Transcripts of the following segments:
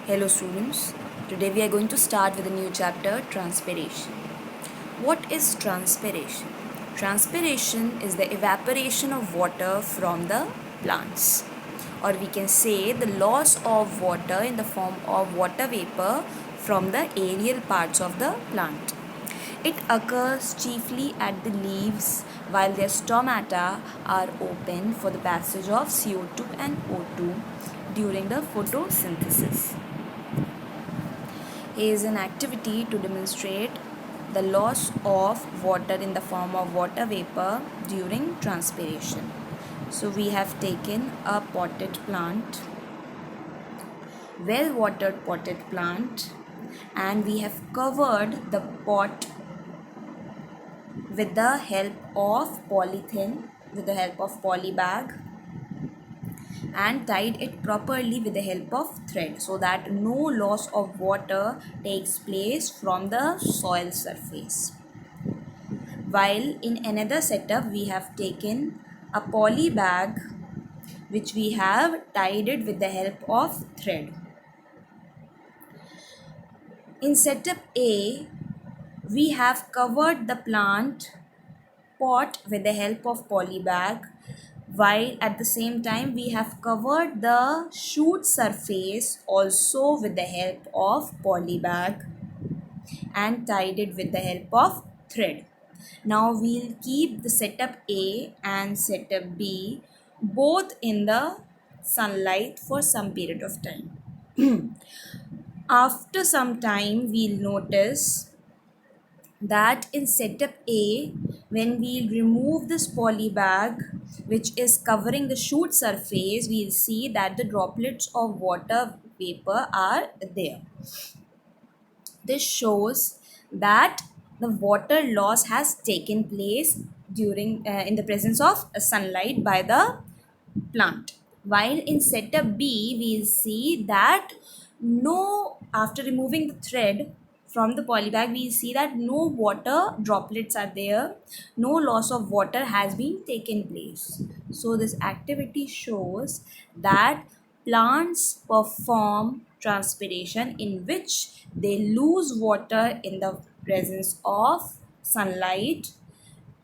Hello students, today we are going to start with a new chapter, transpiration. What is transpiration? Transpiration is the evaporation of water from the plants, or we can say the loss of water in the form of water vapor from the aerial parts of the plant. It occurs chiefly at the leaves while their stomata are open for the passage of CO2 and O2 during the photosynthesis is an activity to demonstrate the loss of water in the form of water vapor during transpiration. So we have taken a potted plant, well watered potted plant, and we have covered the pot with the help of polythene, with the help of poly bag, and tied it properly with the help of thread so that no loss of water takes place from the soil surface. While in another setup we have taken a poly bag which we have tied it with the help of thread. In setup A, we have covered the plant pot with the help of poly bag, while at the same time we have covered the shoot surface also with the help of poly bag and tied it with the help of thread. Now we'll keep the setup A and setup B both in the sunlight for some period of time. After some time we'll notice that in setup A, when we remove this poly bag which is covering the shoot surface, we'll see that the droplets of water vapor are there. This shows that the water loss has taken place during in the presence of sunlight by the plant. While in setup B, we'll see that no, after removing the thread from the polybag, we'll see that no water droplets are there, no loss of water has been taken place. So this activity shows that plants perform transpiration in which they lose water in the presence of sunlight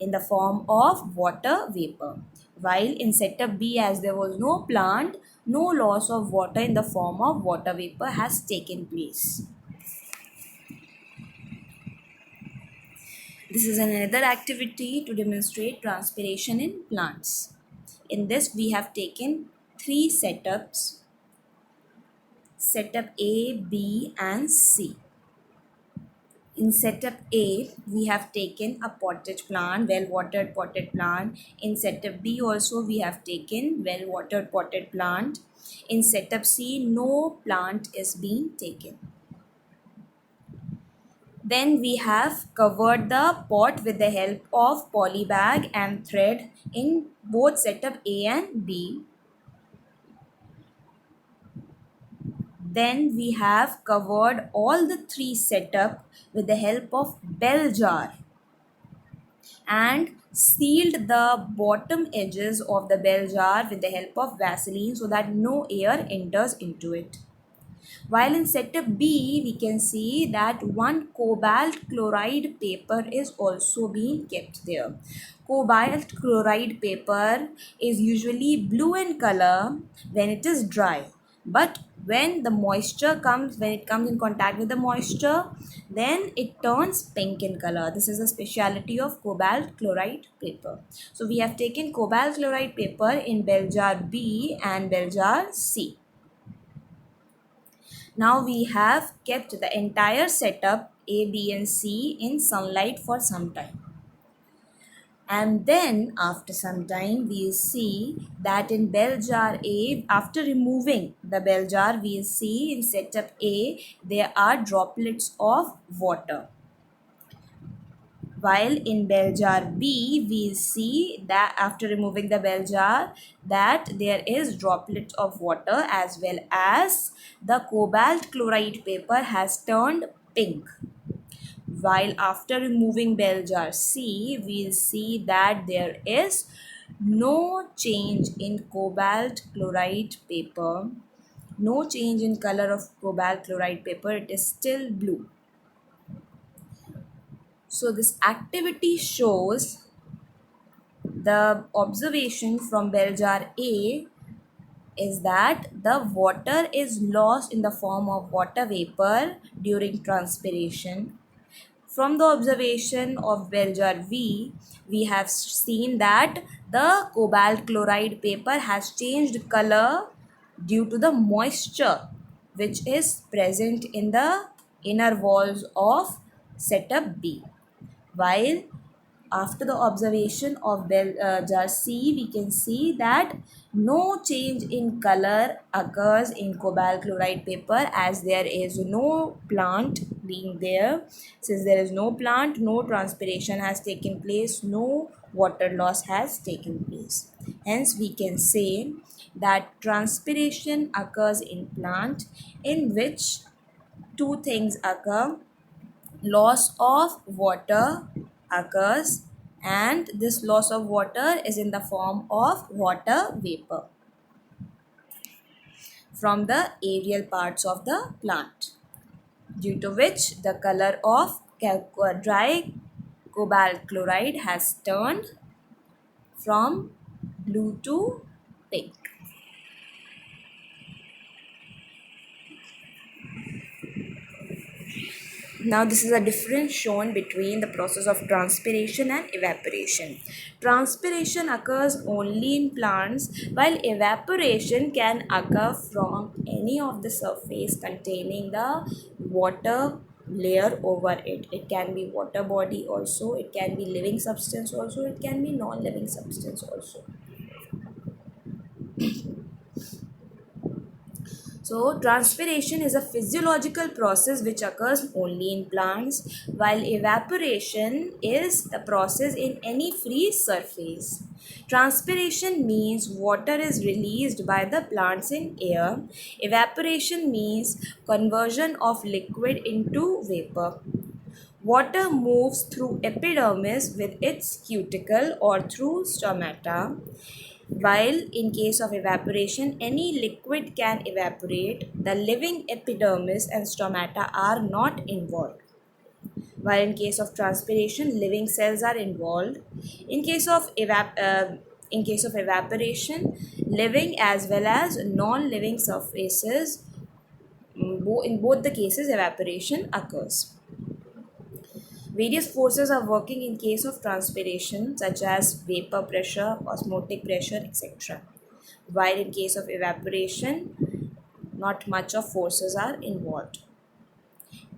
in the form of water vapor. While in setup B, as there was no plant, no loss of water in the form of water vapor has taken place. This is another activity to demonstrate transpiration in plants. In this, we have taken three setups, setup A, B and C. In setup A, we have taken a potted plant, well-watered potted plant. In setup B also, we have taken well-watered potted plant. In setup C, no plant is being taken. Then we have covered the pot with the help of poly bag and thread in both setup A and B. Then we have covered all the three setup with the help of bell jar and sealed the bottom edges of the bell jar with the help of Vaseline so that no air enters into it. While in setup B, we can see that one cobalt chloride paper is also being kept there. Cobalt chloride paper is usually blue in color when it is dry, but when it comes in contact with the moisture, then it turns pink in color. This is a speciality of cobalt chloride paper. So we have taken cobalt chloride paper in bell jar B and bell jar C. Now we have kept the entire setup A, B and C in sunlight for some time. And then after some time we'll see that in bell jar A, after removing the bell jar, we'll see in setup A there are droplets of water. While in bell jar B, we'll see that after removing the bell jar that there is droplets of water as well as the cobalt chloride paper has turned pink. While after removing bell jar C, we'll see that there is no change in cobalt chloride paper No change in color of cobalt chloride paper, it is still blue. So this activity shows the observation from bell jar A is that the water is lost in the form of water vapor during transpiration. From the observation of bell jar V, we have seen that the cobalt chloride paper has changed color due to the moisture which is present in the inner walls of setup B. While after the observation of bell jar C, we can see that no change in color occurs in cobalt chloride paper as there is no plant being there. Since there is no plant, no transpiration has taken place, no water loss has taken place. Hence, we can say that transpiration occurs in plant in which two things occur: loss of water occurs, and this loss of water is in the form of water vapor from the aerial parts of the plant, due to which the color of dry cobalt chloride has turned from blue to pink. Now this is a difference shown between the process of transpiration and evaporation. Transpiration occurs only in plants, while evaporation can occur from any of the surface containing the water layer over it. It can be water body also, it can be living substance also, it can be non-living substance also. So, transpiration is a physiological process which occurs only in plants, while evaporation is the process in any free surface. Transpiration means water is released by the plants in air. Evaporation means conversion of liquid into vapor. Water moves through epidermis with its cuticle or through stomata, while in case of evaporation, any liquid can evaporate. The living epidermis and stomata are not involved. While in case of transpiration, living cells are involved. In case of evaporation, living as well as non-living surfaces, in both the cases, evaporation occurs. Various forces are working in case of transpiration, such as vapor pressure, osmotic pressure, etc. While in case of evaporation, not much of forces are involved.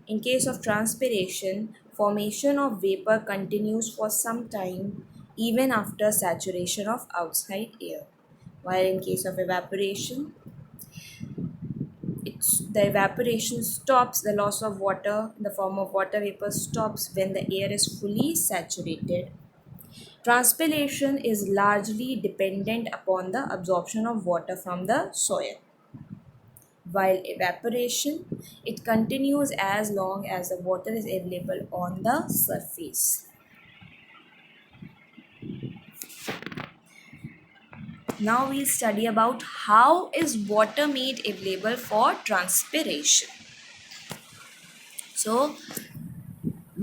In case of transpiration, formation of vapor continues for some time even after saturation of outside air. While in case of evaporation, the evaporation stops, the loss of water in the form of water vapor stops when the air is fully saturated. Transpiration is largely dependent upon the absorption of water from the soil. While evaporation, it continues as long as the water is available on the surface. Now we'll study about how is water made available for transpiration. So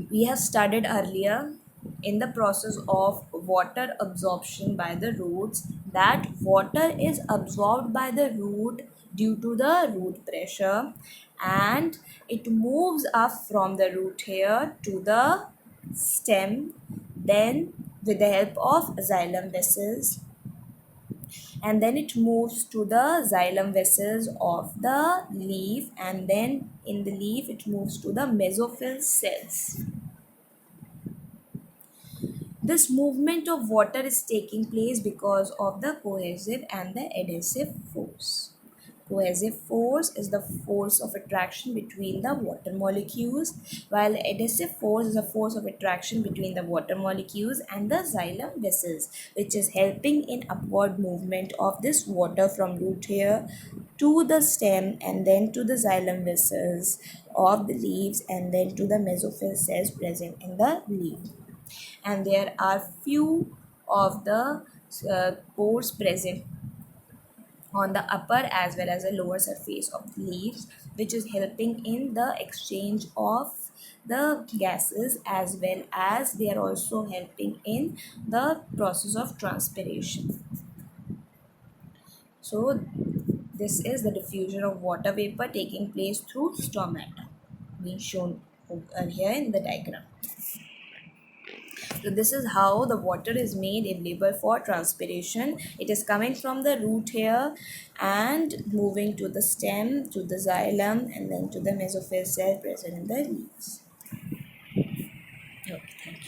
we have studied earlier in the process of water absorption by the roots that water is absorbed by the root due to the root pressure, and it moves up from the root hair to the stem, then with the help of xylem vessels, and then it moves to the xylem vessels of the leaf, and then in the leaf it moves to the mesophyll cells. This movement of water is taking place because of the cohesive and the adhesive force. Cohesive force is the force of attraction between the water molecules, while adhesive force is a force of attraction between the water molecules and the xylem vessels, which is helping in upward movement of this water from root hair to the stem, and then to the xylem vessels of the leaves, and then to the mesophyll cells present in the leaf. And there are few of the pores present on the upper as well as the lower surface of the leaves, which is helping in the exchange of the gases, as well as they are also helping in the process of transpiration. So this is the diffusion of water vapor taking place through stomata, being shown here in the diagram. So this is how the water is made available for transpiration. It is coming from the root here and moving to the stem, to the xylem, and then to the mesophyll cell present in the leaves.